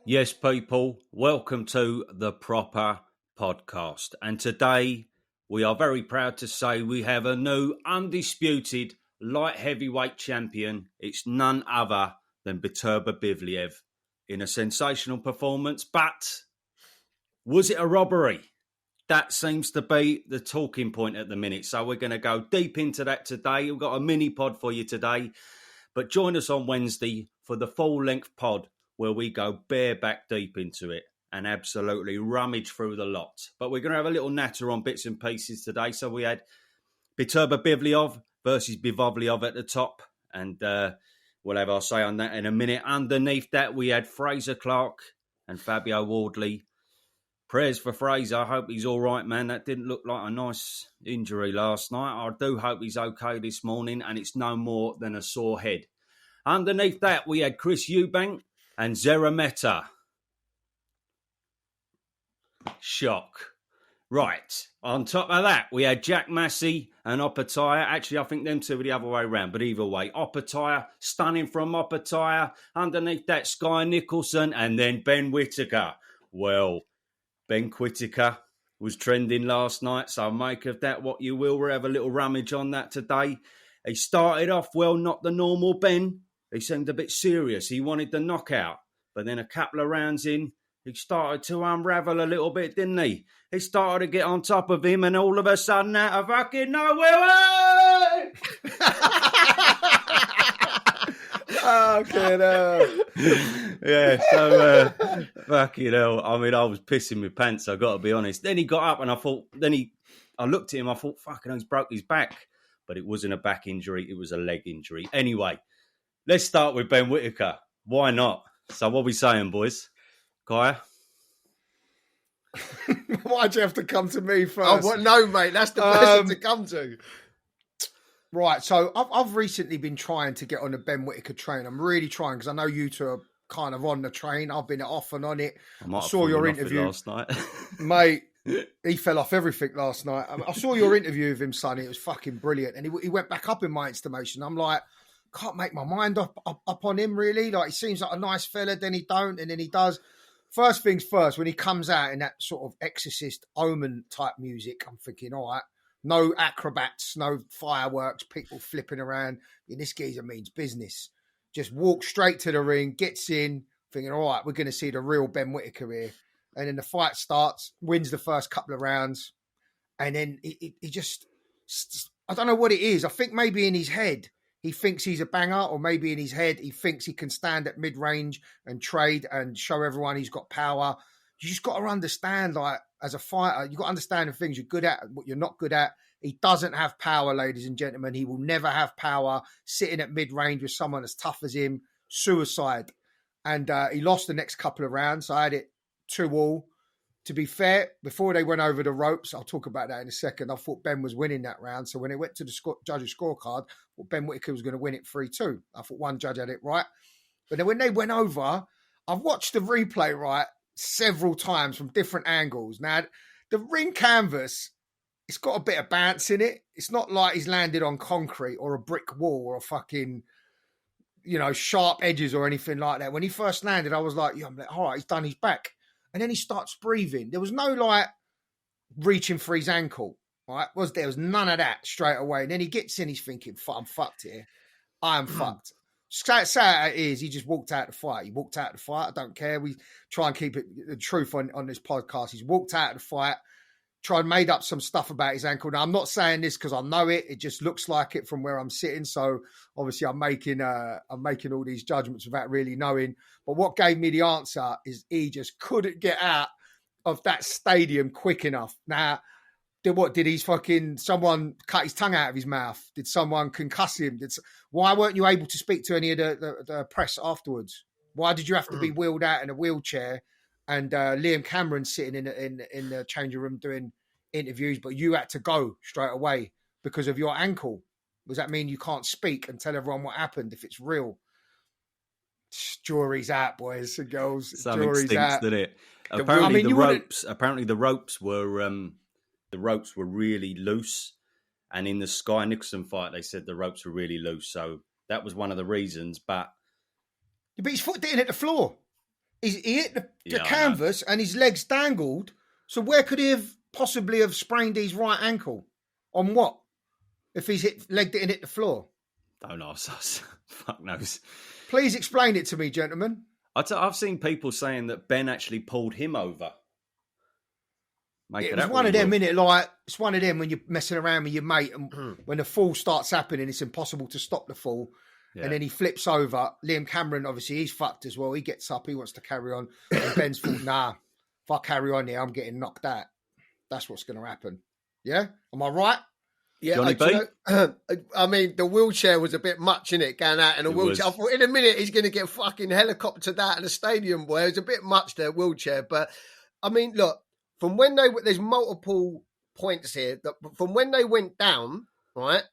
Yes, people, welcome to the Proper Podcast. And today we are very proud to say we have a new undisputed light heavyweight champion. It's none other than Beterbiev in a sensational performance. But was it a robbery? That seems to be the talking point at the minute. So we're going to go deep into that today. We've got a mini pod for you today. But join us on Wednesday for the full-length pod where we go bareback deep into it and absolutely rummage through the lot. But we're going to have a little natter on bits and pieces today. So we had Beterbiev versus Bivol at the top. And we'll have our say on that in a minute. Underneath that, we had Fraser Clark and Fabio Wardley. Prayers for Fraser. I hope he's all right, man. That didn't look like a nice injury last night. I do hope he's okay this morning, and it's no more than a sore head. Underneath that, we had Chris Eubank and Zerameta. Shock. Right. On top of that, we had Jack Massey and Opataya. Actually, I think them two were the other way around, but either way, Opataya, stunning from Opataya. Underneath that, Skye Nicolson, and then Ben Whitaker. Well, Ben Whitaker was trending last night, so make of that what you will. We'll have a little rummage on that today. He started off, well, not the normal Ben. He seemed a bit serious. He wanted the knockout. But then a couple of rounds in, he started to unravel a little bit, didn't he? He started to get on top of him, and all of a sudden, out of fucking nowhere, fucking hell. Yeah, so fucking hell. I mean, I was pissing my pants, I got to be honest. Then he got up and I looked at him, I thought, fucking hell, he's broke his back. But it wasn't a back injury, it was a leg injury. Anyway, let's start with Ben Whitaker. Why not? So what are we saying, boys? Kaya? Why'd you have to come to me first? No, mate, that's the person to come to. Right, so I've recently been trying to get on the Ben Whitaker train. I'm really trying because I know you two are kind of on the train. I've been off and on it. I saw your interview last night. Mate, he fell off everything last night. I saw your interview with him, Sonny. It was fucking brilliant. And he went back up in my estimation. I'm like, can't make my mind up on him, really. Like, he seems like a nice fella, then he don't, and then he does. First things first, when he comes out in that sort of Exorcist Omen type music, I'm thinking, all right, no acrobats, no fireworks, people flipping around. And this geezer means business. Just walks straight to the ring, gets in, thinking, all right, we're going to see the real Ben Whitaker here. And then the fight starts, wins the first couple of rounds. And then he just, I don't know what it is. I think maybe in his head, he thinks he's a banger, or maybe in his head, he thinks he can stand at mid-range and trade and show everyone he's got power. You just got to understand, like, as a fighter, you've got to understand the things you're good at and what you're not good at. He doesn't have power, ladies and gentlemen. He will never have power. Sitting at mid-range with someone as tough as him, suicide. And he lost the next couple of rounds. I had it 2-2. To be fair, before they went over the ropes, I'll talk about that in a second, I thought Ben was winning that round. So when it went to the judges' scorecard, I thought Ben Whitaker was going to win it 3-2. I thought one judge had it right. But then when they went over, I've watched the replay, right, several times from different angles. Now, the ring canvas, it's got a bit of bounce in it. It's not like he's landed on concrete or a brick wall or a fucking, sharp edges or anything like that. When he first landed, I was like, yeah, I'm like, all right, he's done his back. And then he starts breathing. There was no, like, reaching for his ankle, right? There was none of that straight away. And then he gets in, he's thinking, I'm fucked here. I am fucked. Sad it is, he just walked out the fight. He walked out the fight. I don't care. We try and keep it the truth on this podcast. He's walked out of the fight, made up some stuff about his ankle. Now, I'm not saying this because I know it. It just looks like it from where I'm sitting. So obviously I'm making all these judgments without really knowing. But what gave me the answer is he just couldn't get out of that stadium quick enough. Now, did someone cut his tongue out of his mouth? Did someone concuss him? Why weren't you able to speak to any of the press afterwards? Why did you have to be wheeled out in a wheelchair? And Liam Cameron sitting in the changing room doing interviews, but you had to go straight away because of your ankle. Does that mean you can't speak and tell everyone what happened if it's real? Jury's out, boys and girls. Something Jury's stinks, out. didn't it? Apparently the ropes were really loose, and in the Skye Nicolson fight, they said the ropes were really loose. So that was one of the reasons. But his foot didn't hit the floor. he hit the canvas and his legs dangled. So where could he have possibly have sprained his right ankle? On what? If he's legged it and hit the floor? Don't ask us. Fuck knows. Please explain it to me, gentlemen. I've seen people saying that Ben actually pulled him over. It was one of them, innit? Like, it's one of them when you're messing around with your mate and when the fall starts happening, it's impossible to stop the fall. Yeah. And then he flips over. Liam Cameron, obviously, he's fucked as well. He gets up. He wants to carry on. And Ben's thought, nah, if I carry on here, I'm getting knocked out. That's what's going to happen. Yeah? Am I right? Yeah, I mean, the wheelchair was a bit much, innit? Going out in a wheelchair. I thought in a minute he's going to get fucking helicoptered out of the stadium, boy. It was a bit much, their wheelchair. But, I mean, look, from when there's multiple points here. That from when they went down, right,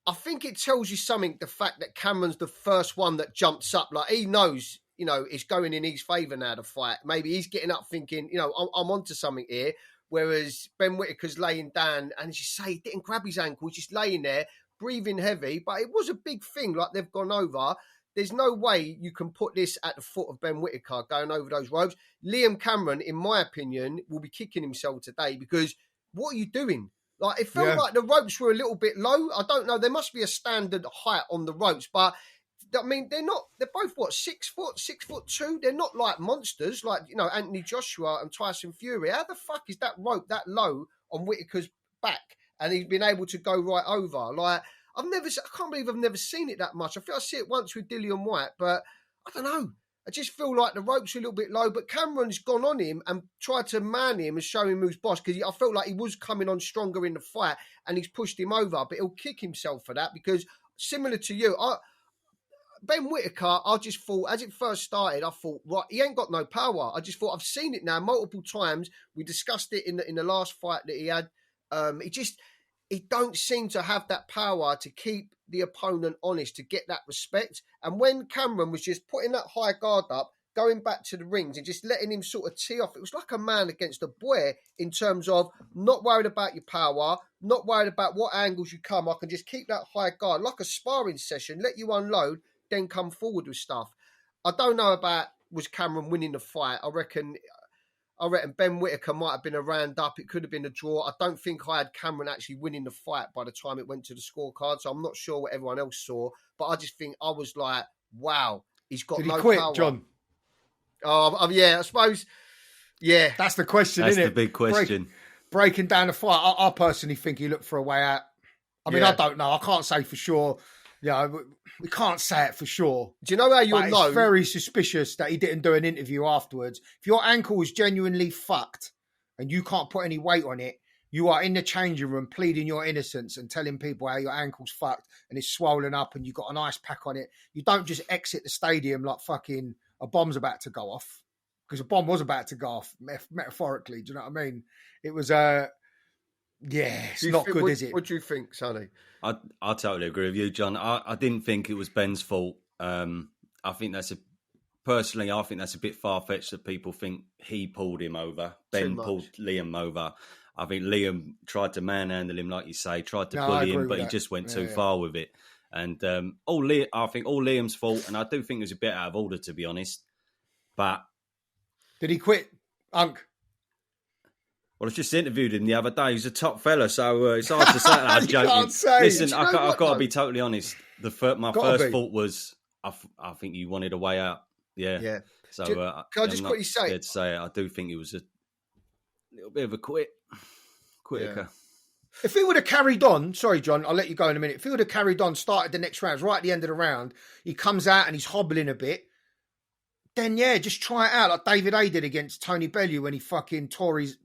I think it tells you something, the fact that Cameron's the first one that jumps up. Like, he knows, it's going in his favour now, the fight. Maybe he's getting up thinking, I'm onto something here. Whereas Ben Whitaker's laying down, and as you say, he didn't grab his ankle, he's just laying there, breathing heavy. But it was a big thing, like they've gone over. There's no way you can put this at the foot of Ben Whitaker going over those ropes. Liam Cameron, in my opinion, will be kicking himself today because what are you doing? Like, it felt like the ropes were a little bit low. I don't know. There must be a standard height on the ropes, but I mean, they're both, 6'2"? They're not like monsters, like, Anthony Joshua and Tyson Fury. How the fuck is that rope that low on Whitaker's back? And he's been able to go right over. Like, I can't believe I've never seen it that much. I feel I see it once with Dillian White, but I don't know. I just feel like the ropes are a little bit low, but Cameron's gone on him and tried to man him and show him who's boss, because I felt like he was coming on stronger in the fight and he's pushed him over, but he'll kick himself for that because, similar to you, Ben Whitaker, I just thought, as it first started, I thought, right, he ain't got no power. I just thought, I've seen it now multiple times. We discussed it in the last fight that he had. He don't seem to have that power to keep the opponent honest, to get that respect. And when Cameron was just putting that high guard up, going back to the rings and just letting him sort of tee off, it was like a man against a boy in terms of not worried about your power, not worried about what angles you come. I can just keep that high guard, like a sparring session, let you unload, then come forward with stuff. I don't know about was Cameron winning the fight. I reckon Ben Whitaker might have been a round up. It could have been a draw. I don't think I had Cameron actually winning the fight by the time it went to the scorecard, so I'm not sure what everyone else saw. But I just think I was like, wow, he's got no power. Did he quit, John? Yeah, I suppose. Yeah. That's the question, isn't it? That's the big question. Breaking down the fight. I personally think he looked for a way out. I mean, I don't know. I can't say for sure. Yeah, we can't say it for sure. Do you know how you'll know? It's very suspicious that he didn't do an interview afterwards. If your ankle was genuinely fucked and you can't put any weight on it, you are in the changing room pleading your innocence and telling people how your ankle's fucked and it's swollen up and you've got an ice pack on it. You don't just exit the stadium like fucking a bomb's about to go off, because a bomb was about to go off, metaphorically. Do you know what I mean? It was, it's not good, is it? What do you think, Sonny? I totally agree with you, John. I didn't think it was Ben's fault. I think that's a bit far-fetched that people think he pulled him over. Ben pulled Liam over. I think Liam tried to manhandle him, like you say, tried to bully him, but he just went too far with it. And I think all Liam's fault, and I do think it was a bit out of order, to be honest. But did he quit, Unk? Well, I just interviewed him the other day. He's a top fella, so it's hard to say. I'm joking. Can't say. Listen, I've got to be totally honest. My first thought was, I think you wanted a way out. Yeah. So can I just quickly say? To say it. I do think it was a little bit of a quitter. Yeah. If he would have carried on, sorry, John, I'll let you go in a minute. If he would have carried on, started the next round, right at the end of the round, he comes out and he's hobbling a bit, then just try it out like David A did against Tony Bellew when he fucking tore his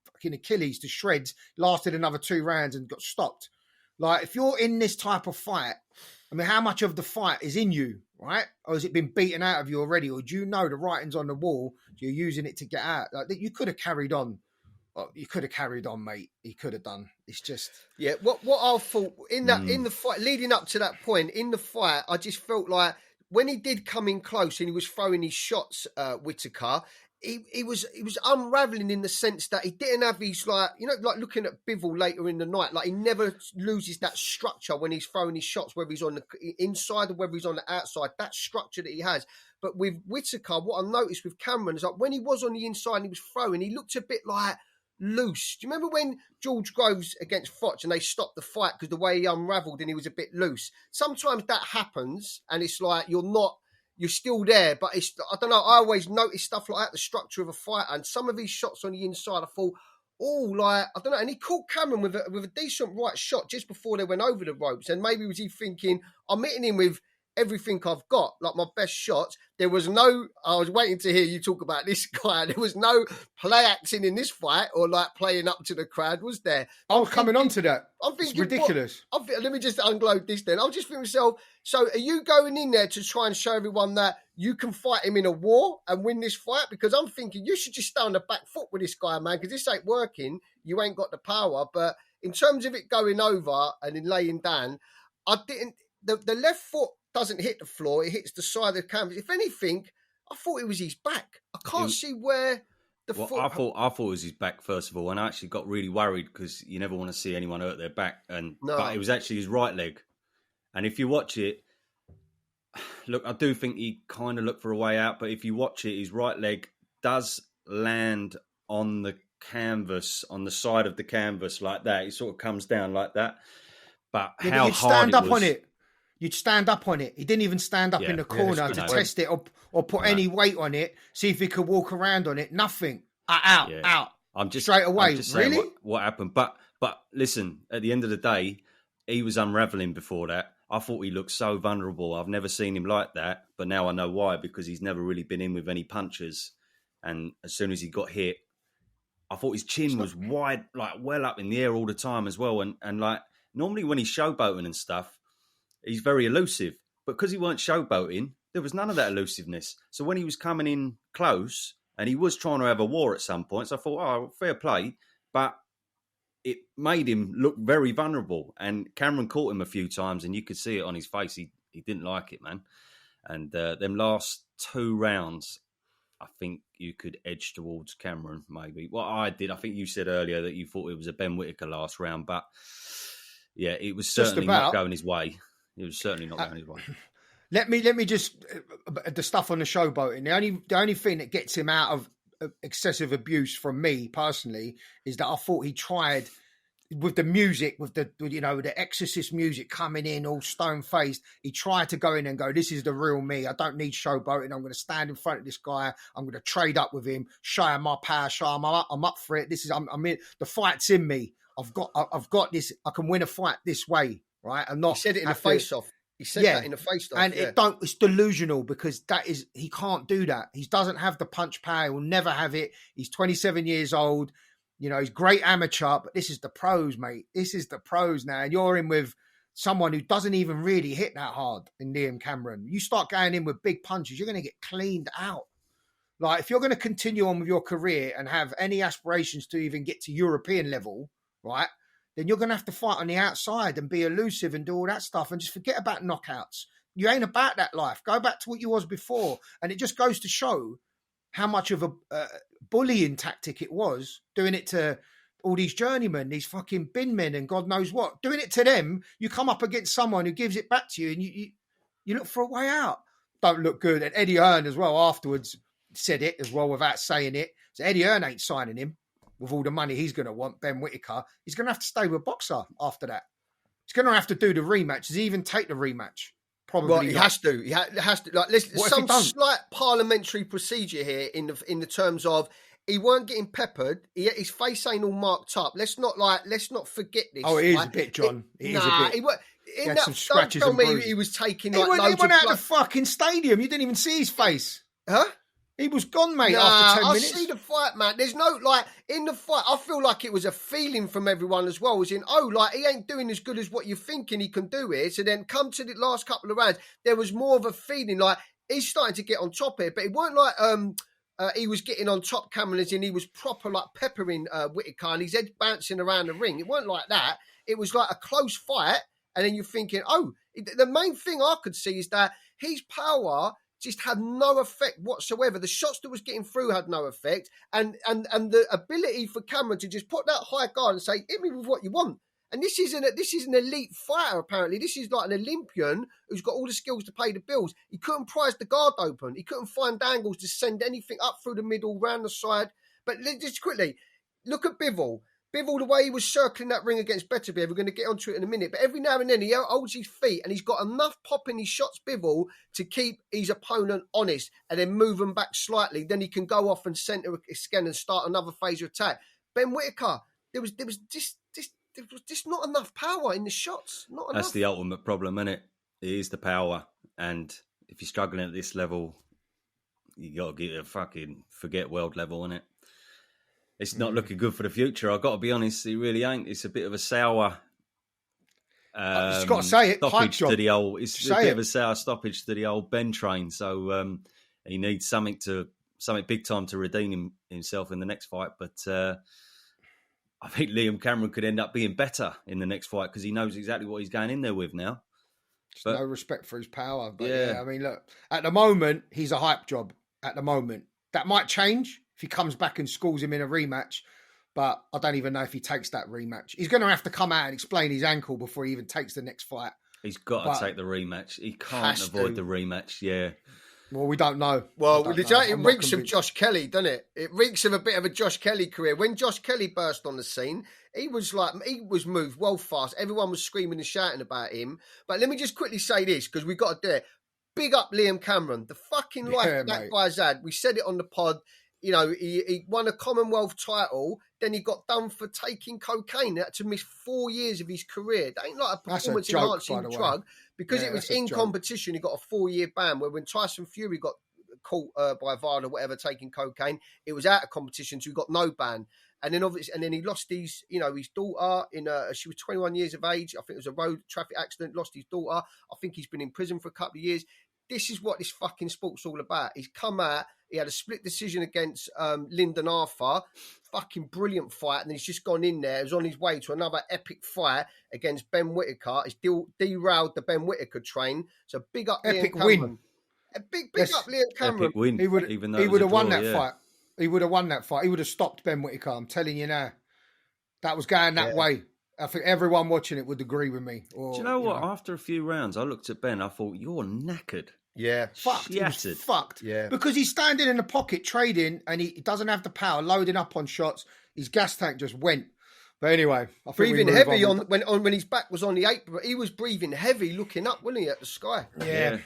fucking Achilles to shreds, lasted another 2 rounds and got stopped. Like, if you're in this type of fight, I mean, how much of the fight is in you, right? Or has it been beaten out of you already? Or do you know the writing's on the wall? You're using it to get out. Like, you could have carried on. You could have carried on, mate. He could have done. It's just what I thought in the fight leading up to that point in the fight, I just felt like when he did come in close and he was throwing his shots, Whitaker, he was unravelling in the sense that he didn't have his, like, you know, like looking at Bivol later in the night, like he never loses that structure when he's throwing his shots, whether he's on the inside or whether he's on the outside, that structure that he has. But with Whitaker, what I noticed with Cameron is like when he was on the inside and he was throwing, he looked a bit like loose. Do you remember when George Groves against Foch and they stopped the fight because the way he unravelled and he was a bit loose? Sometimes that happens and it's like you're still there, but it's, I don't know, I always notice stuff like that, the structure of a fighter, and some of these shots on the inside, I thought, like, I don't know, and he caught Cameron with a decent right shot just before they went over the ropes, and maybe was he thinking, I'm hitting him with everything I've got, like my best shots. There was no, I was waiting to hear you talk about this guy, there was no play acting in this fight, or like playing up to the crowd, was there? I was coming on to that. I'm thinking, it's ridiculous. Let me just unload this then. I'll just think to myself, so are you going in there to try and show everyone that you can fight him in a war and win this fight? Because I'm thinking you should just stay on the back foot with this guy, man, because this ain't working. You ain't got the power. But in terms of it going over and in laying down, I didn't, the left foot doesn't hit the floor. It hits the side of the canvas. If anything, I thought it was his back. I can't see where the foot... I thought it was his back, first of all, and I actually got really worried because you never want to see anyone hurt their back. But it was actually his right leg. And if you watch it, look, I do think he kind of looked for a way out, but if you watch it, his right leg does land on the canvas, on the side of the canvas like that. It sort of comes down like that. But how you'd hard stand it up was... on it. You'd stand up on it. He didn't even stand up in the corner to test it or put any weight on it, see if he could walk around on it. Nothing. Out. Straight away. I'm just really? saying what happened. But listen, at the end of the day, he was unravelling before that. I thought he looked so vulnerable. I've never seen him like that, but now I know why, because he's never really been in with any punches. And as soon as he got hit, I thought his chin was wide, like well up in the air all the time as well. And like normally when he's showboating and stuff, he's very elusive. But because he weren't showboating, there was none of that elusiveness. So when he was coming in close, and he was trying to have a war at some points, I thought, oh, fair play. But it made him look very vulnerable. And Cameron caught him a few times, and you could see it on his face. He didn't like it, man. And them last 2 rounds, I think you could edge towards Cameron, maybe. Well, I did. I think you said earlier that you thought it was a Ben Whitaker last round. But, yeah, it was certainly not going his way. It was certainly not going his way. Let me just the stuff on the showboating. The only thing that gets him out of excessive abuse from me personally is that I thought he tried with the music, with the Exorcist music coming in all stone faced. He tried to go in and go, "This is the real me. I don't need showboating. I'm going to stand in front of this guy. I'm going to trade up with him, show him my power, show him I'm up for it. I'm in. The fight's in me. I've got this. I can win a fight this way, right? I'm not." He said it in the face-off. He said that in the face-off. And it's delusional because he can't do that. He doesn't have the punch power. He'll never have it. He's 27 years old. You know, he's great amateur, but this is the pros, mate. This is the pros now. And you're in with someone who doesn't even really hit that hard in Liam Cameron. You start going in with big punches, you're going to get cleaned out. Like, if you're going to continue on with your career and have any aspirations to even get to European level, right, then you're going to have to fight on the outside and be elusive and do all that stuff and just forget about knockouts. You ain't about that life. Go back to what you was before. And it just goes to show how much of a bullying tactic it was, doing it to all these journeymen, these fucking bin men and God knows what. Doing it to them, you come up against someone who gives it back to you and you look for a way out. Don't look good. And Eddie Hearn as well afterwards said it as well without saying it. So Eddie Hearn ain't signing him. With all the money he's going to want, Ben Whitaker, he's going to have to stay with Boxer after that. He's going to have to do the rematch. Does he even take the rematch? Probably. Well, he has to. He has to. Like, listen, some slight parliamentary procedure here in the terms of he weren't getting peppered. His face ain't all marked up. Let's not forget this. Oh, it is a bit, John. It is a bit. He had some scratches. Don't tell me he was taking like loads of blood. He went out of the fucking stadium. You didn't even see his face. Huh? He was gone, mate, after 10 minutes. I see the fight, man. There's no, like, in the fight, I feel like it was a feeling from everyone as well, as in, he ain't doing as good as what you're thinking he can do here. So then come to the last couple of rounds, there was more of a feeling like he's starting to get on top here, but it weren't like he was getting on top, Cameron, as in he was proper, like, peppering Whitaker and his head bouncing around the ring. It weren't like that. It was like a close fight, and then you're thinking, the main thing I could see is that his power just had no effect whatsoever. The shots that was getting through had no effect, and the ability for Cameron to just put that high guard and say, hit me with what you want. And this is an elite fighter, apparently. This is like an Olympian who's got all the skills to pay the bills. He couldn't prise the guard open. He couldn't find angles to send anything up through the middle, round the side. But just quickly, look at Bivol. Bivol, the way he was circling that ring against Beterbiev, we're going to get onto it in a minute, but every now and then he holds his feet and he's got enough pop in his shots, Bivol, to keep his opponent honest and then move him back slightly. Then he can go off and centre again and start another phase of attack. Ben Whitaker, there was just not enough power in the shots. Not enough. That's the ultimate problem, isn't it? It is the power. And if you're struggling at this level, you got to get a fucking forget world level, innit? It's not looking good for the future. I've got to be honest, it really ain't. It's a bit of a sour just got to say it. stoppage to the old. It's a bit of a sour stoppage to the old Ben train. So he needs something big time to redeem himself in the next fight. But I think Liam Cameron could end up being better in the next fight because he knows exactly what he's going in there with now. But, no respect for his power. But yeah, I mean, look, at the moment, he's a hype job. At the moment, that might change if he comes back and schools him in a rematch, but I don't even know if he takes that rematch. He's going to have to come out and explain his ankle before he even takes the next fight. He's got to take the rematch. He can't avoid the rematch, yeah. Well, we don't know. Well, it reeks of Josh Kelly, doesn't it? It reeks of a bit of a Josh Kelly career. When Josh Kelly burst on the scene, he was moved well fast. Everyone was screaming and shouting about him. But let me just quickly say this, because we've got to do it. Big up Liam Cameron. The fucking life that guy's had. We said it on the pod. You know, he won a Commonwealth title, then he got done for taking cocaine. He had to miss 4 years of his career. That ain't like a performance-enhancing drug. Because it was in competition, he got a 4-year ban, where when Tyson Fury got caught by VAR or whatever taking cocaine, it was out of competition, so he got no ban. And then obviously, he lost his daughter she was 21 years of age. I think it was a road traffic accident, lost his daughter. I think he's been in prison for a couple of years. This is what this fucking sport's all about. He's come out, he had a split decision against Lyndon Arthur, fucking brilliant fight, and he's just gone in there. He was on his way to another epic fight against Ben Whitaker. He's derailed the Ben Whitaker train. So big up epic Liam Cameron. Win. A big up Liam Cameron. Epic win. He would have won that fight. He would have won that fight. He would have stopped Ben Whitaker. I'm telling you now. That was going that way. I think everyone watching it would agree with me. Do you know what? After a few rounds, I looked at Ben. I thought, you're knackered. Yeah. Fucked. Shattered. Fucked. Yeah. Because he's standing in the pocket trading and he doesn't have the power, loading up on shots. His gas tank just went. But anyway, I think breathing heavy when his back was on the apron. He was breathing heavy, looking up, wasn't he, at the sky? Yeah.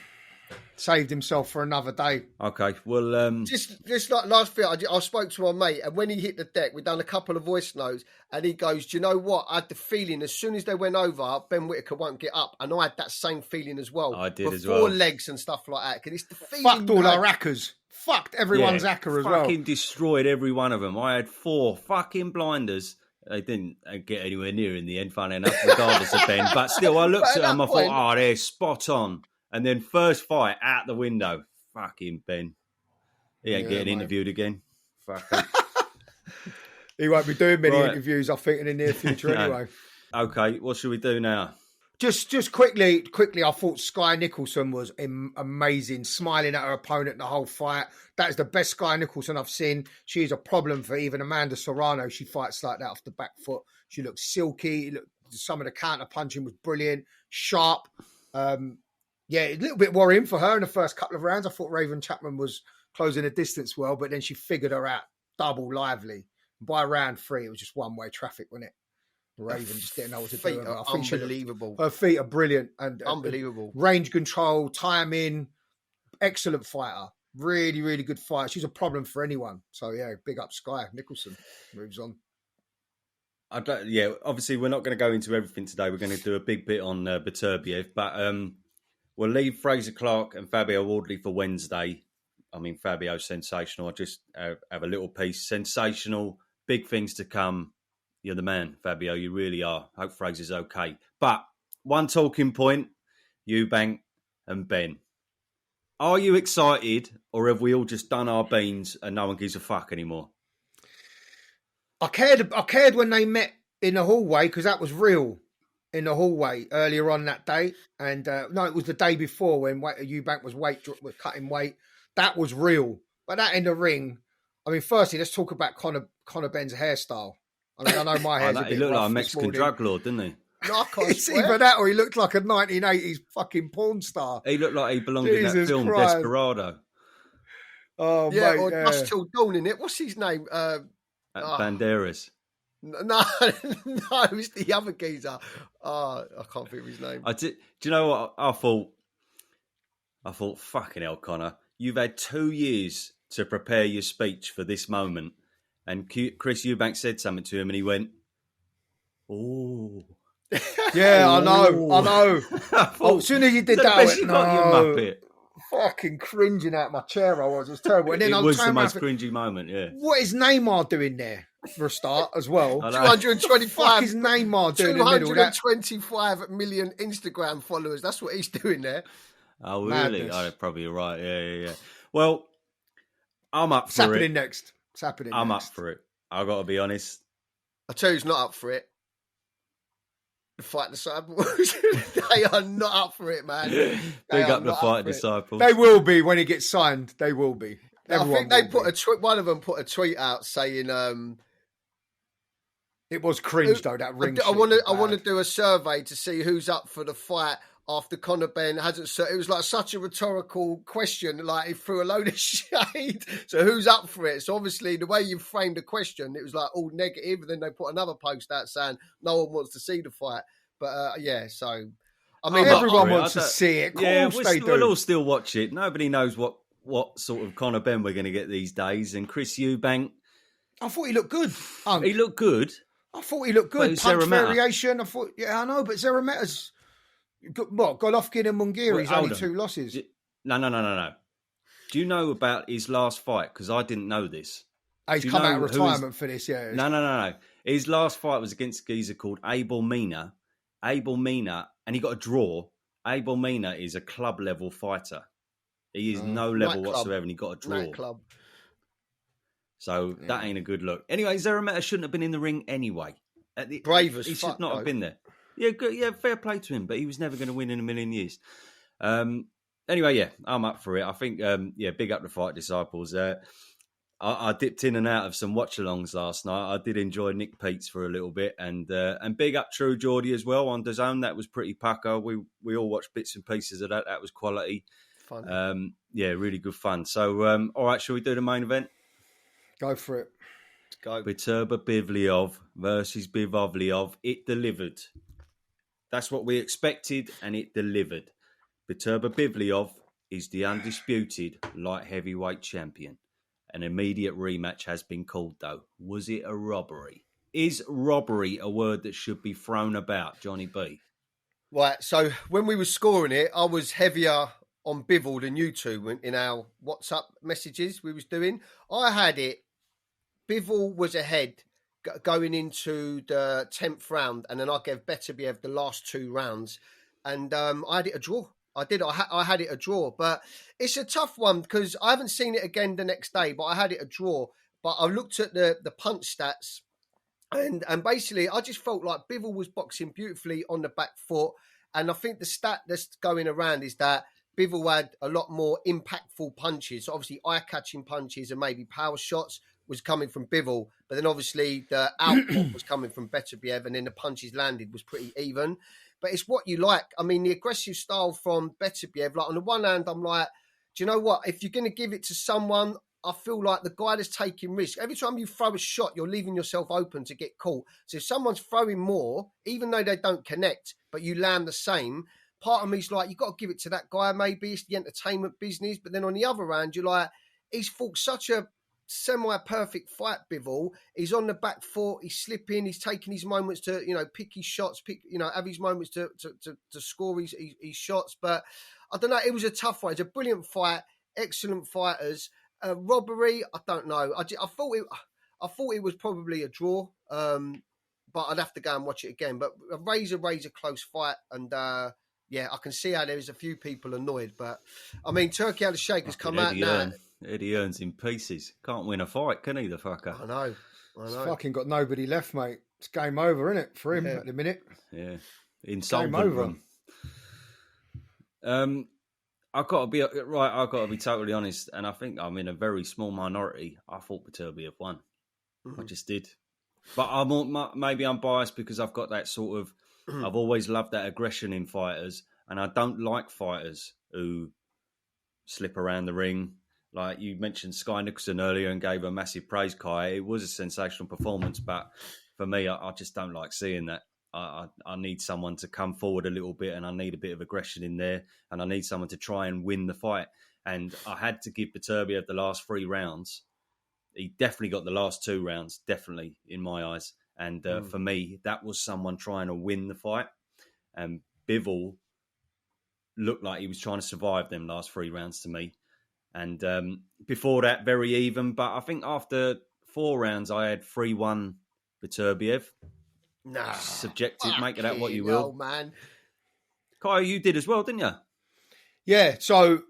Saved himself for another day. Okay, well... Just like last thing, I spoke to my mate, and when he hit the deck, we'd done a couple of voice notes, and he goes, do you know what? I had the feeling as soon as they went over, Ben Whitaker won't get up. And I had that same feeling as well. I did as well. Before legs and stuff like that. Because it's the feeling... Fucked all our hackers. Fucked everyone's hacker as well. Fucking destroyed every one of them. I had 4 fucking blinders. They didn't get anywhere near in the end, funny enough, regardless of Ben. But still, I looked at them, I thought, they're spot on. And then first fight, out the window. Fucking Ben. He ain't getting interviewed again. Fucking. He won't be doing many interviews, I think, in the near future anyway. Okay, what should we do now? Just quickly, I thought Skye Nicolson was amazing, smiling at her opponent the whole fight. That is the best Skye Nicolson I've seen. She is a problem for even Amanda Serrano. She fights like that off the back foot. She looks silky. Some of the counter punching was brilliant, sharp. A little bit worrying for her in the first couple of rounds. I thought Raven Chapman was closing the distance well, but then she figured her out double lively. By round 3, it was just one-way traffic, wasn't it? Raven just didn't know what to do. I think unbelievable. Her feet are brilliant and unbelievable. Range control, timing, excellent fighter. Really, really good fighter. She's a problem for anyone. So yeah, big up Skye Nicolson. Moves on. Obviously we're not going to go into everything today. We're going to do a big bit on Beterbiev, but we'll leave Fraser Clark and Fabio Wardley for Wednesday. I mean, Fabio's sensational. I just have a little piece. Sensational, big things to come. You're the man, Fabio. You really are. Hope Fraser's okay. But one talking point, Eubank and Ben. Are you excited, or have we all just done our beans and no one gives a fuck anymore? I cared when they met in the hallway because that was real. in the hallway earlier on that day, and no, it was the day before when Eubank was cutting weight. That was real, but that in the ring. I mean, firstly, let's talk about Conor Ben's hairstyle. I mean, I know my hair's a bit he looked rough like a Mexican drug lord, didn't he? No, it's either that or he looked like a 1980s fucking porn star. He looked like he belonged in that film Christ. Desperado. Oh, yeah, mate, or Dust Till Dawn in it. What's his name? Banderas. No, it's the other geezer. I can't think of his name. Do you know what I thought? I thought, fucking hell, Connor, you've had 2 years to prepare your speech for this moment. And Chris Eubank said something to him and he went, oh. Yeah, I know. As soon as you did that, I went, you got, you muppet. Fucking cringing out my chair. I was terrible. And then it was the most cringy moment. Yeah. What is Neymar doing there for a start as well? 225. What is Neymar doing in the middle? 225 million Instagram followers. That's what he's doing there. Oh, really? Madness. Oh, probably right. Yeah. Well, I'm up for happening it. next. It's happening. I'm next. up for it. I've got to be honest. I tell you, who's not up for it. The Fight Disciples. They are not up for it, man. Big up the Fight Disciples. They will be when it gets signed. They will be. I think they put a tweet. One of them put a tweet out saying, "It was cringe though. That ring. I want to do a survey to see who's up for the fight after Conor Ben hasn't." It was like such a rhetorical question. Like he threw a load of shade. So who's up for it? So obviously the way you framed the question, it was like all negative. And then they put another post out saying no one wants to see the fight. But yeah, so I mean, everyone wants to see it. Yeah, we'll all still watch it. Nobody knows what sort of Conor Ben we're going to get these days. And Chris Eubank, I thought he looked good. He looked good. I thought he looked good. Punch variation. I thought, yeah, I know, but Zerometa's Golovkin and Mungiri's only 2 losses. No. Do you know about his last fight? Because I didn't know this. He's come out of retirement for this, yeah. No. His last fight was against a geezer called Abel Mina. And he got a draw. Abel Mina is a club level fighter. He is no level whatsoever, and he got a draw. Club. So that ain't a good look. Anyway, Zerometa shouldn't have been in the ring anyway. Brave as he fuck, should not though. have been there. Yeah, good, yeah, fair play to him, but he was never going to win in a million years. Anyway, yeah, I'm up for it. I think, big up the Fight Disciples. I dipped in and out of some watch-alongs last night. I did enjoy Nick Peets for a little bit, and big up True Geordie as well on DAZN. That was pretty pucker. We all watched bits and pieces of that. That was quality. Fun. Really good fun. So, all right, shall we do the main event? Go for it. Go. Beterbiev versus Bivol. It delivered. That's what we expected, and it delivered. Beterbiev is the undisputed light heavyweight champion. An immediate rematch has been called, though. Was it a robbery? Is robbery a word that should be thrown about, Johnny B? Right, so when we were scoring it, I was heavier on Bivol than you two in our WhatsApp messages we was doing. I had it. Bivol was ahead going into the 10th round, and then I gave Beterbiev the last 2 rounds, and I had it a draw. I had it a draw, but it's a tough one because I haven't seen it again the next day, but I had it a draw. But I looked at the punch stats, and basically I just felt like Bivol was boxing beautifully on the back foot, and I think the stat that's going around is that Bivol had a lot more impactful punches. So obviously eye-catching punches and maybe power shots was coming from Bivol, but then obviously the output was coming from Beterbiev, and then the punches landed was pretty even. But it's what you like. I mean, the aggressive style from Beterbiev, like on the one hand, I'm like, do you know what? If you're going to give it to someone, I feel like the guy that's taking risk. Every time you throw a shot, you're leaving yourself open to get caught. So if someone's throwing more, even though they don't connect, but you land the same, part of me's like, you've got to give it to that guy. Maybe it's the entertainment business. But then on the other hand, you're like, he's fought such a semi-perfect fight, Bivol. He's on the back foot, he's slipping, he's taking his moments to, pick his shots, have his moments to score his shots. But I don't know, it was a tough fight. It's a brilliant fight, excellent fighters. Robbery, I don't know. I thought it was probably a draw, but I'd have to go and watch it again. But a razor close fight, and I can see how there's a few people annoyed. But I mean, Turkey Had a Shake has come out now. Eddie Hearn's in pieces. Can't win a fight, can he, the fucker? I know. He's fucking got nobody left, mate. It's game over, isn't it, for him at the minute? Yeah. insolvent room. I've got to be right. I've got to be totally honest, and I think I'm in a very small minority. I thought Beterbiev won. I just did, but maybe I'm biased because I've got that sort of. I've always loved that aggression in fighters, and I don't like fighters who slip around the ring. Like you mentioned Skye Nicolson earlier and gave a massive praise, Kai. It was a sensational performance, but for me, I just don't like seeing that. I need someone to come forward a little bit, and I need a bit of aggression in there, and I need someone to try and win the fight. And I had to give Beterbiev the last 3 rounds. He definitely got the last 2 rounds, definitely, in my eyes. And for me, that was someone trying to win the fight. And Bivol looked like he was trying to survive them last 3 rounds to me. And before that, very even. But I think after 4 rounds, I had 3-1 Beterbiev. Nah, subjective. Make it out what you will, man. Kyle, you did as well, didn't you? Yeah. So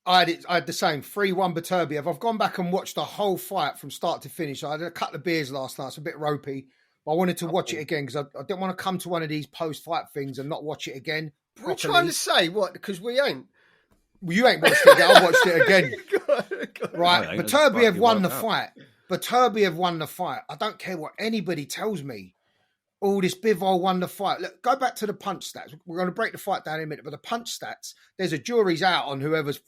I had the same 3-1 Beterbiev. I've gone back and watched the whole fight from start to finish. I had a couple of beers last night. It's a bit ropey, but I wanted to watch it again because I didn't want to come to one of these post-fight things and not watch it again. We're trying to say what? Because we ain't. Well, you ain't watched it again. I watched it again. God. Right. Beterbiev won the fight. Beterbiev won the fight. I don't care what anybody tells me. Oh, this Bivol won the fight. Look, go back to the punch stats. We're going to break the fight down in a minute, but the punch stats, there's a jury's out on whoever's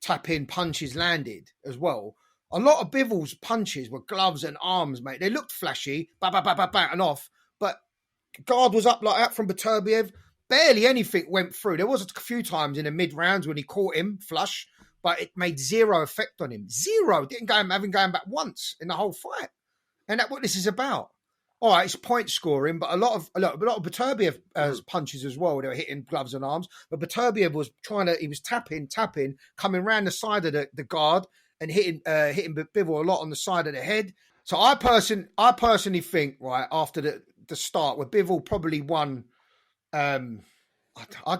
tap-in punches landed as well. A lot of Bivol's punches were gloves and arms, mate. They looked flashy, and off, but guard was up like that from Beterbiev. Barely anything went through. There was a few times in the mid-rounds when he caught him flush, but it made zero effect on him. Zero. Didn't have him going back once in the whole fight. And that's what this is about. All right, it's point scoring, but a lot of Beterbiev punches as well. They were hitting gloves and arms, but Beterbiev was he was tapping, coming round the side of the guard and hitting Bivol a lot on the side of the head. So I personally think, right, after the start where Bivol probably won, I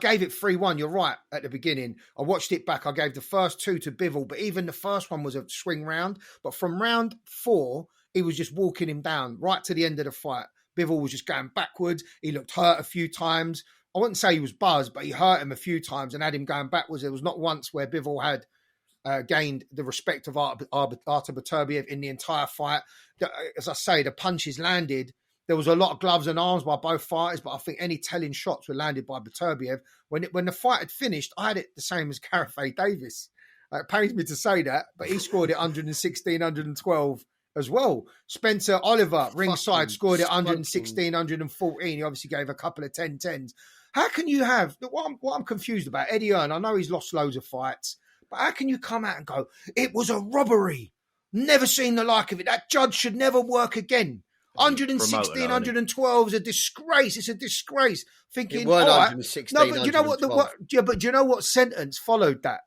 gave it 3-1. You're right at the beginning. I watched it back. I gave the first 2 to Bivol, but even the first one was a swing round. But from round 4, he was just walking him down right to the end of the fight. Bivol was just going backwards. He looked hurt a few times. I wouldn't say he was buzzed, but he hurt him a few times and had him going backwards. There was not once where Bivol had gained the respect of Artur Beterbiev in the entire fight. As I say, the punches landed. There was a lot of gloves and arms by both fighters, but I think any telling shots were landed by Beterbiev. When the fight had finished, I had it the same as Gareth Davis. It pains me to say that, but he scored it 116, 112 as well. Spencer Oliver, ringside, scored it 116, 114. He obviously gave a couple of 10-10s. How can you have... What I'm confused about, Eddie Hearn, I know he's lost loads of fights, but how can you come out and go, it was a robbery? Never seen the like of it. That judge should never work again. 116, 112 is a disgrace. It's a disgrace. Thinking, it weren't 116, no, but do you know but do you know what sentence followed that?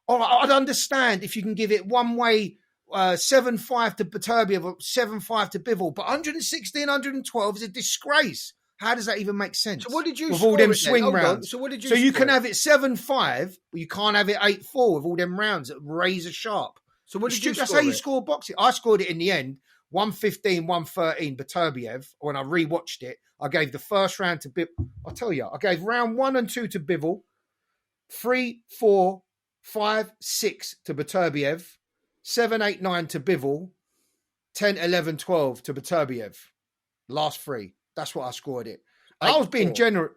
All right, I'd understand if you can give it one way, 7-5 to Beterbiev or 7-5 to Bivol, but 116, 112 is a disgrace. How does that even make sense? So what did you with score all them it swing then? rounds? So what did you? So you can have it 7-5, but you can't have it 8-4 with all them rounds that razor sharp. So what did you? That's how you score boxing. I scored it in the end. 115, 113 Beterbiev. When I rewatched it, I gave the first round to Bivol. I'll tell you, I gave round 1 and 2 to Bivol, 3, 4, 5, 6 to Beterbiev, 7, 8, 9 to Bivol, 10, 11, 12 to Beterbiev. Last 3. That's what I scored it. I was being generous.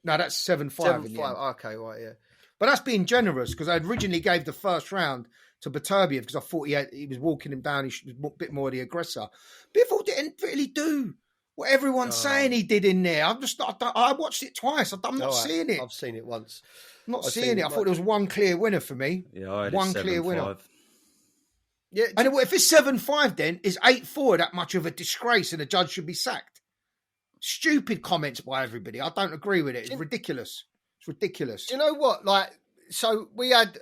No, that's 7-5 in the end. Okay, right, yeah. But that's being generous because I originally gave the first round to Beterbiev because I thought he was walking him down. He was a bit more the aggressor. Bivol didn't really do what everyone's saying he did in there. I watched it twice. I'm not seeing it. I've seen it once. I'm not seeing it. I thought there was one clear winner for me. Yeah, I had one clear winner. Yeah, and if it's 7-5, then is 8-4 that much of a disgrace and the judge should be sacked? Stupid comments by everybody. I don't agree with it. It's ridiculous. It's ridiculous. You know what? So we had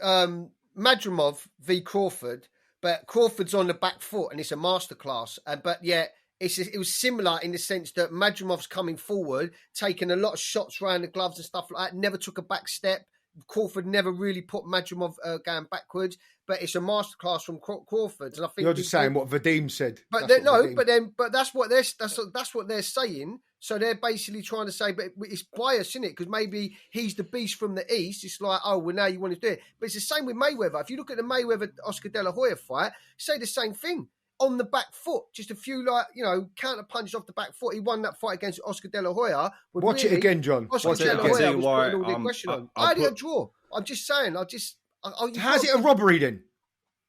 Madrimov v Crawford, but Crawford's on the back foot and it's a masterclass. But yeah, it was similar in the sense that Madrimov's coming forward, taking a lot of shots around the gloves and stuff like that, never took a back step. Crawford never really put Madrimov going backwards, but it's a masterclass from Crawford. And I think you're just saying what Vadim said. But that's what they're saying. So they're basically trying to say, but it's bias, isn't it? Because maybe he's the beast from the East. It's like, oh, well, now you want to do it. But it's the same with Mayweather. If you look at the Mayweather-Oscar De La Hoya fight, say the same thing. On the back foot, just a few, counter punches off the back foot. He won that fight against Oscar De La Hoya. Watch it again, John. Oscar De La Hoya was putting all the aggression on. I had a draw. I'm just saying. How's it a robbery then?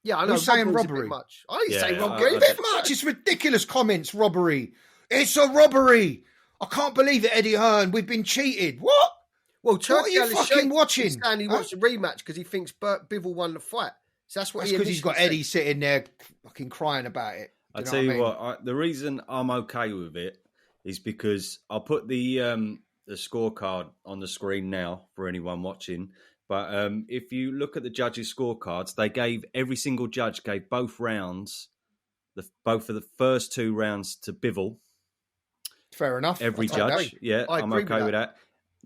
Yeah, I know. Who's saying robbery? Much. I didn't say robbery. A bit much. It's ridiculous comments. Robbery. It's a robbery. I can't believe it, Eddie Hearn. We've been cheated. What? Well, what are you fucking watching? He's saying he wants a rematch because he thinks Bivol won the fight. So that's because he's got Eddie sitting there fucking crying about it. I tell you what, the reason I'm okay with it is because I'll put the scorecard on the screen now for anyone watching. But if you look at the judges' scorecards, every single judge gave both rounds, both of the first 2 rounds to Bivol. Fair enough. Every judge, I'm okay with that.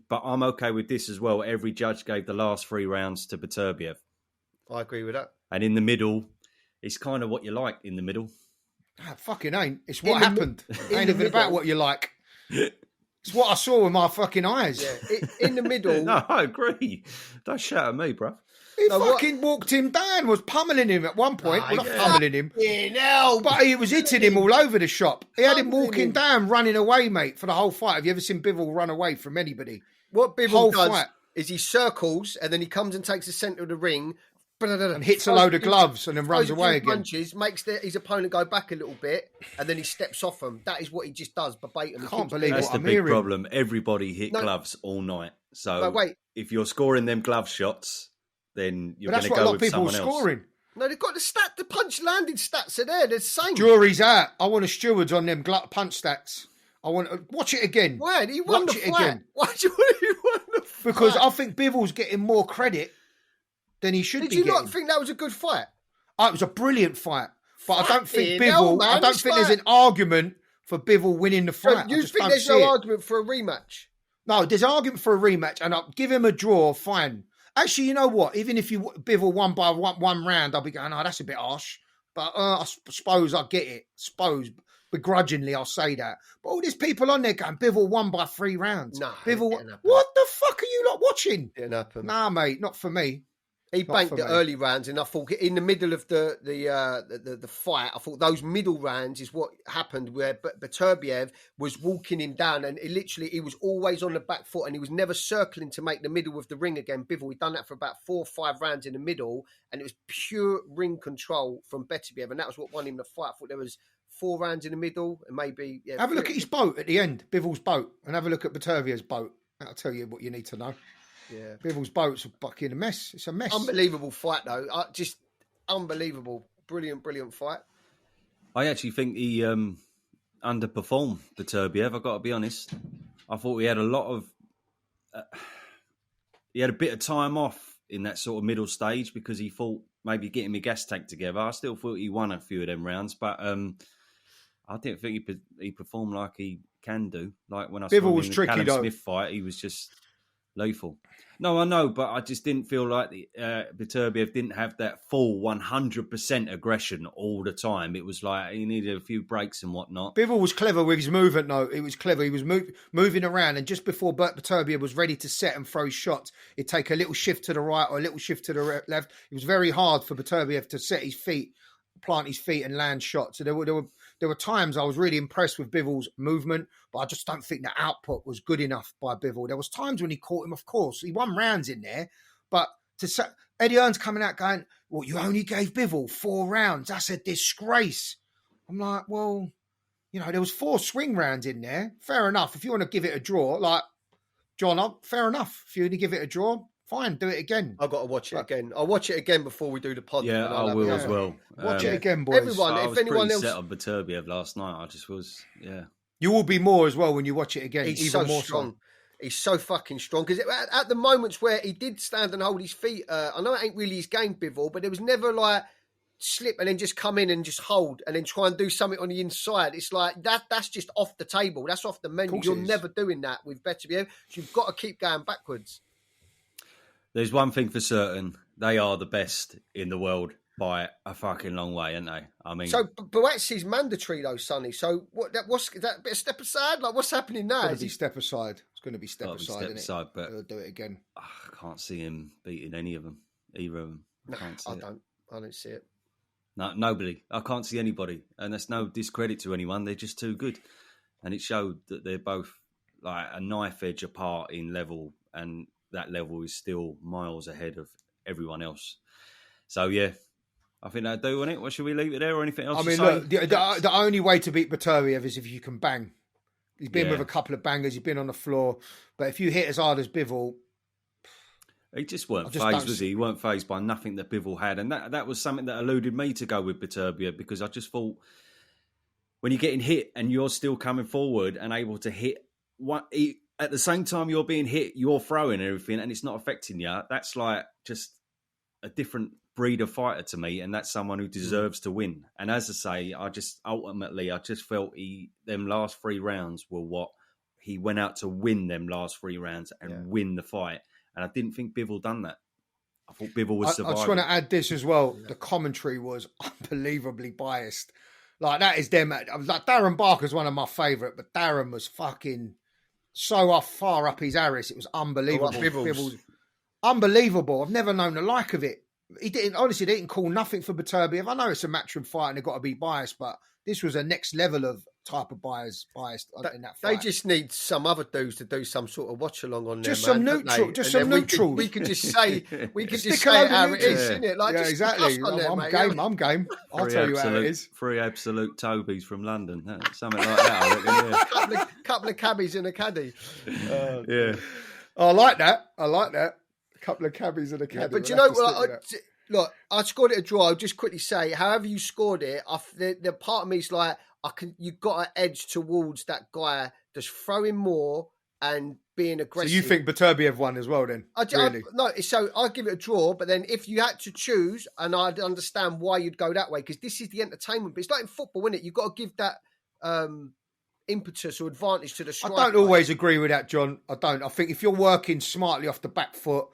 But I'm okay with this as well. Every judge gave the last 3 rounds to Beterbiev. I agree with that. And in the middle, it's kind of what you like in the middle. It fucking ain't. It's what happened. Ain't even about what you like. It's what I saw with my fucking eyes. Yeah. In the middle. No, I agree. Don't shout at me, bro. He fucking walked him down, was pummeling him at one point. Well, not pummeling him. Yeah, but he was hitting him all over the shop. He had him walking down, running away, mate, for the whole fight. Have you ever seen Bivol run away from anybody? What Bivol does is he circles and then he comes and takes the centre of the ring and hits a load of gloves and then runs away again. Punches, makes his opponent go back a little bit and then he steps off him. That is what he just does verbatim. I can't believe that's the big problem. Everybody hit gloves all night. So if you're scoring them glove shots, then you're going to go with someone else. Scoring. No, they've got the punch landed stats are there. They're the same. Jury's out. I want a stewards on them punch stats. I want to watch it again. Why? He won the fight. Why do you want to win the fight? Because I think Bivol's getting more credit than he should be getting. Did you not think that was a good fight? It was a brilliant fight. But I don't think Bivol... I don't think there's an argument for Bivol winning the fight. You think there's no argument for a rematch? No, there's an argument for a rematch, and I'll give him a draw, fine. Actually, you know what? Even if Bivol won by one round, I'll be going, that's a bit harsh. But I suppose I get it. Begrudgingly, I'll say that. But all these people on there going, Bivol won by 3 rounds. No, Bivol, what the fuck are you lot watching? Didn't happen. Nah, mate, not for me. He banked the early rounds, and I thought in the middle of the fight, I thought those middle rounds is what happened, where Beterbiev was walking him down, and he was always on the back foot, and he was never circling to make the middle of the ring again. Bivol, he'd done that for about 4 or 5 rounds in the middle, and it was pure ring control from Beterbiev, and that was what won him the fight. I thought there was 4 rounds in the middle, and maybe have a look at his boat at the end, Bivol's boat, and have a look at Beterbiev's boat. That'll tell you what you need to know. Yeah, Bivol's boat's a fucking a mess. It's a mess. Unbelievable fight, though. Just unbelievable, brilliant fight. I actually think he underperformed Beterbiev. I've got to be honest. I thought he had a lot of. He had a bit of time off in that sort of middle stage because he thought maybe getting my gas tank together. I still thought he won a few of them rounds, but I didn't think he performed like he can do. Like when I saw him in the Callum Smith fight, he was just lethal. No, I know, but I just didn't feel like Beterbiev didn't have that full 100% aggression all the time. It was like he needed a few breaks and whatnot. Bivol was clever with his movement, though. It was clever. He was moving around, and just before Beterbiev was ready to set and throw shots, he'd take a little shift to the right or a little shift to the left. It was very hard for Beterbiev to set his feet, plant his feet and land shots. So there were times I was really impressed with Bivol's movement, but I just don't think the output was good enough by Bivol. There was times when he caught him, of course. He won rounds in there, but Eddie Hearn's coming out going, well, you only gave Bivol 4 rounds. That's a disgrace. I'm like, well, there was 4 swing rounds in there. Fair enough. If you want to give it a draw, like, John, fair enough. If you want to give it a draw, fine, do it again. I've got to watch it again. I'll watch it again before we do the pod. Yeah, I will as well. Watch it again, boys. Everyone, I if anyone else set on Beterbiev last night, I just was, You will be more as well when you watch it again. He's even so more strong. So. He's so fucking strong. Because at the moments where he did stand and hold his feet, I know it ain't really his game, Bivol, but there was never like slip and then just come in and just hold and then try and do something on the inside. It's like that's just off the table. That's off the menu. You're never doing that with Beterbiev. So you've got to keep going backwards. There's one thing for certain. They are the best in the world. by a fucking long way, aren't they? I mean, so Boetsy's mandatory though, Sonny. So what's that bit of step aside? Like what's happening now? It's step aside. It's going to be step aside, isn't it? But he'll do it again. I can't see him beating any of them, either of them. I don't see it. No, nobody. I can't see anybody, and that's no discredit to anyone. They're just too good, and it showed that they're both like a knife edge apart in level, and that level is still miles ahead of everyone else. So yeah, I think that'll do on it. What should we leave it there or anything else? I mean, look, the only way to beat Beterbiev is if you can bang. He's been with a couple of bangers. He's been on the floor, but if you hit as hard as Bivol. He just weren't phased, was he? He weren't phased by nothing that Bivol had. And that was something that eluded me to go with Beterbiev, because I just thought when you're getting hit and you're still coming forward and able to hit, at the same time you're being hit, you're throwing and everything and it's not affecting you. That's like just a different breed of fighter to me, and that's someone who deserves to win. And as I say, I just felt them last 3 rounds were what he went out to win them last 3 rounds and win the fight. And I didn't think Bivol done that. I thought Bivol was surviving. I just want to add this as well. Yeah. The commentary was unbelievably biased. Like, that is them. Like, Darren Barker's one of my favourite, but Darren was fucking so far up his Harris. It was unbelievable. Bivol's unbelievable. I've never known the like of it. He didn't call nothing for Beterbiev. I know it's a matchroom fight and they've got to be biased, but this was a next level of type of biased in that fight. They just need some other dudes to do some sort of watch along on there. Just some neutral. We could just say how it is, isn't it? Like, exactly. I'm game. I'll tell you how it is. 3 absolute Tobys from London, something like that. I reckon, yeah. couple of cabbies in a caddy. Yeah, I like that. A couple of cabbies in a caddy. But you know what? Look, I scored it a draw. I'll just quickly say, however you scored it, the part of me is like, you've got an edge towards that guy just throwing more and being aggressive. So you think Beterbiev won as well then? So I'll give it a draw, but then if you had to choose, and I'd understand why you'd go that way, because this is the entertainment. But it's like in football, isn't it? You've got to give that impetus or advantage to the striker. I don't always agree with that, John. I don't. I think if you're working smartly off the back foot,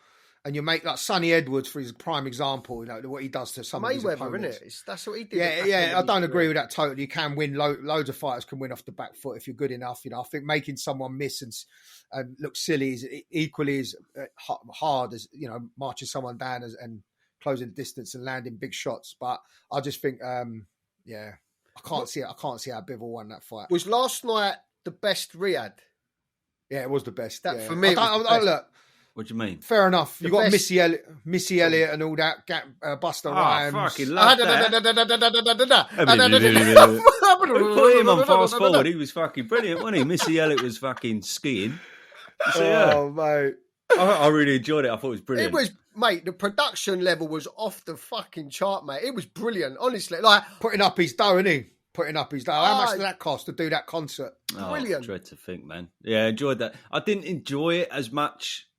and you make like Sonny Edwards for his prime example, what he does to some of his opponents. Isn't it? That's what he did. Yeah. I don't agree with that totally. You can win. Loads of fighters can win off the back foot if you're good enough. I think making someone miss and look silly is equally as hard as marching someone down and closing the distance and landing big shots. But I just think, I can't see it. I can't see how Bivol won that fight. Was last night the best Riyadh? Yeah, it was the best. For me, look. What do you mean? Fair enough. You got Missy Elliott and all that. Buster Rhymes. I fucking love that. Put him on fast forward. He was fucking brilliant, wasn't he? Missy Elliott was fucking skiing. Mate. I really enjoyed it. I thought it was brilliant. It was, mate, the production level was off the fucking chart, mate. It was brilliant, honestly. Like, putting up his dough, isn't he? Putting up his dough. How much did that cost to do that concert? Brilliant. I dread to think, man. Yeah, I enjoyed that. I didn't enjoy it as much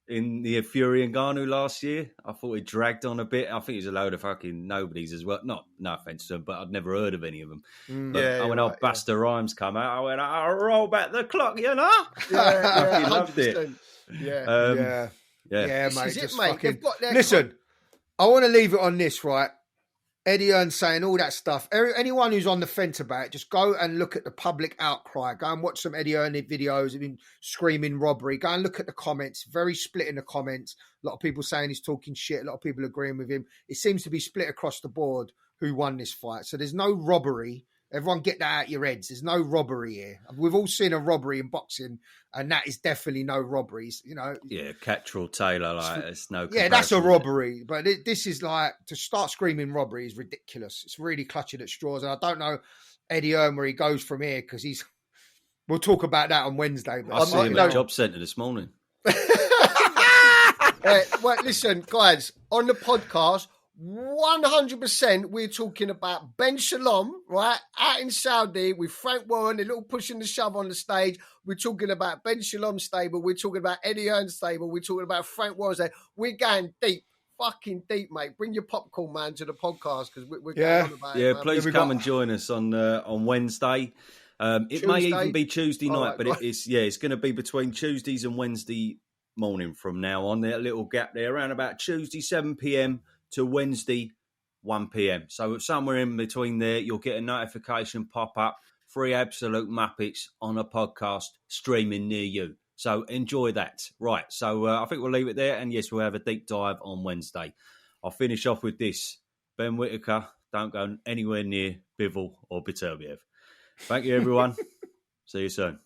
in the Fury and Ngannou last year. I thought it dragged on a bit. I think it was a load of fucking nobodies as well. No offence to them, but I'd never heard of any of them. When Buster Rhymes come out, I went, I'll roll back the clock, Yeah, I loved it. Yeah, mate. Just mate. Listen, I want to leave it on this, right? Eddie Hearn saying all that stuff. Anyone who's on the fence about it, just go and look at the public outcry. Go and watch some Eddie Hearn videos. He's been screaming robbery. Go and look at the comments. Very split in the comments. A lot of people saying he's talking shit. A lot of people agreeing with him. It seems to be split across the board who won this fight. So there's no robbery. Everyone get that out your heads. There's no robbery here. We've all seen a robbery in boxing, and that is definitely no robberies. Yeah, Cattrall Taylor, it's no. Yeah, that's a robbery. But this is like, to start screaming robbery is ridiculous. It's really clutching at straws, and I don't know Eddie Hearn where he goes from here, because we'll talk about that on Wednesday. But I saw him at Job Centre this morning. Well, listen, guys, on the podcast, 100% we're talking about Ben Shalom, right? Out in Saudi with Frank Warren, a little push and the shove on the stage. We're talking about Ben Shalom's stable. We're talking about Eddie Hearn's stable. We're talking about Frank Warren's stable. We're going deep, fucking deep, mate. Bring your popcorn, man, to the podcast, because we're going on about it. Yeah, please come and join us on Wednesday. It may even be Tuesday night, but it's going to be between Tuesdays and Wednesday morning from now on. There, a little gap there, around about Tuesday 7 p.m. to Wednesday 1 p.m. So somewhere in between there, you'll get a notification pop up. 3 absolute Muppets on a podcast streaming near you. So enjoy that. Right. So I think we'll leave it there. And yes, we'll have a deep dive on Wednesday. I'll finish off with this. Ben Whitaker, don't go anywhere near Bivol or Beterbiev. Thank you, everyone. See you soon.